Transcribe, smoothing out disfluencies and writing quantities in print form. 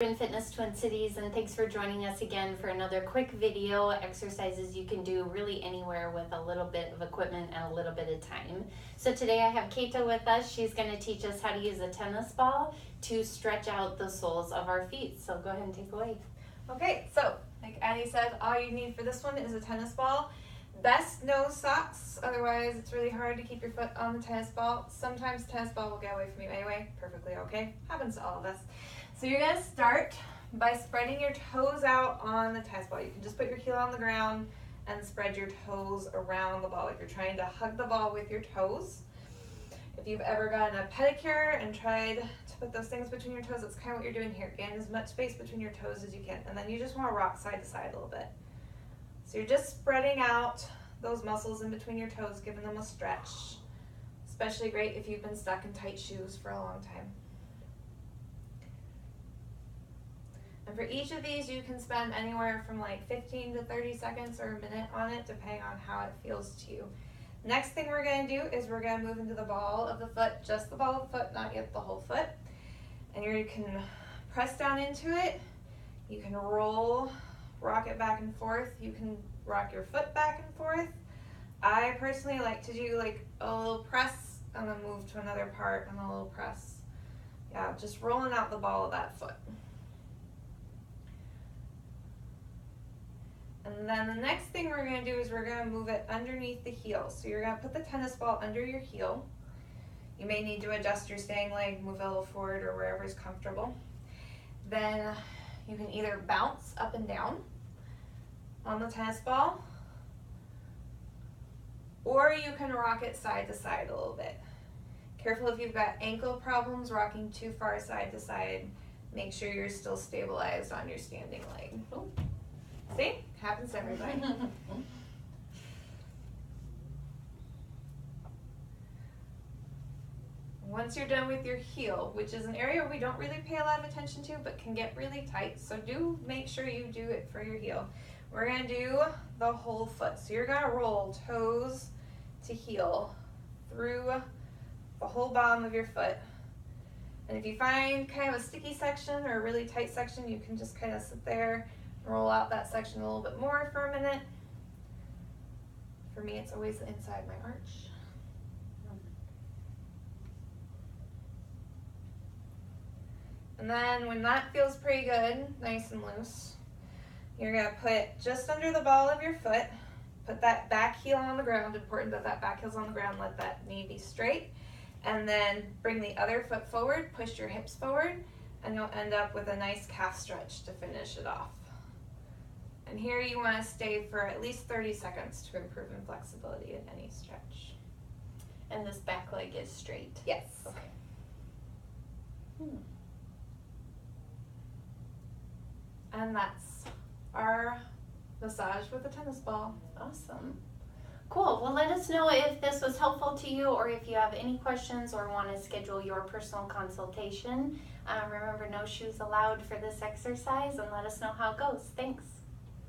In Fitness Twin Cities, and thanks for joining us again for another quick video. Exercises you can do really anywhere with a little bit of equipment and a little bit of time. So today I have Keita with us. She's going to teach us how to use a tennis ball to stretch out the soles of our feet. So go ahead and take away. Okay, so like Addie said, all you need for this one is a tennis ball. Best no socks, otherwise it's really hard to keep your foot on the tennis ball. Sometimes the tennis ball will get away from you anyway, perfectly okay, happens to all of us. So you're gonna start by spreading your toes out on the tennis ball. You can just put your heel on the ground and spread your toes around the ball, like you're trying to hug the ball with your toes. If you've ever gotten a pedicure and tried to put those things between your toes, that's kind of what you're doing here. Gain as much space between your toes as you can, and then you just wanna rock side to side a little bit. So you're just spreading out those muscles in between your toes, giving them a stretch. Especially great if you've been stuck in tight shoes for a long time. And for each of these, you can spend anywhere from like 15 to 30 seconds or a minute on it, depending on how it feels to you. Next thing we're going to do is we're going to move into the ball of the foot, just the ball of the foot, not yet the whole foot. And you can press down into it. You can rock it back and forth. You can rock your foot back and forth. I personally like to do like a little press and then move to another part and a little press. Yeah, just rolling out the ball of that foot. And then the next thing we're going to do is we're going to move it underneath the heel. So you're going to put the tennis ball under your heel. You may need to adjust your staying leg, move it a little forward or wherever is comfortable. Then you can either bounce up and down on the tennis ball, or you can rock it side to side a little bit. Careful if you've got ankle problems, rocking too far side to side. Make sure you're still stabilized on your standing leg. See? Happens to everybody. Once you're done with your heel, which is an area we don't really pay a lot of attention to but can get really tight, so do make sure you do it for your heel. We're going to do the whole foot. So you're going to roll toes to heel through the whole bottom of your foot. And if you find kind of a sticky section or a really tight section, you can just kind of sit there, roll out that section a little bit more for a minute. For me, it's always the inside of my arch. And then when that feels pretty good, nice and loose, you're going to put just under the ball of your foot, put that back heel on the ground. Important that that back heel's on the ground, let that knee be straight. And then bring the other foot forward, push your hips forward, and you'll end up with a nice calf stretch to finish it off. And here you want to stay for at least 30 seconds to improve in flexibility in any stretch. And this back leg is straight? Yes. Okay. And that's our massage with a tennis ball. Awesome. Cool. Well, let us know if this was helpful to you or if you have any questions or want to schedule your personal consultation. Remember, no shoes allowed for this exercise, and let us know how it goes. Thanks.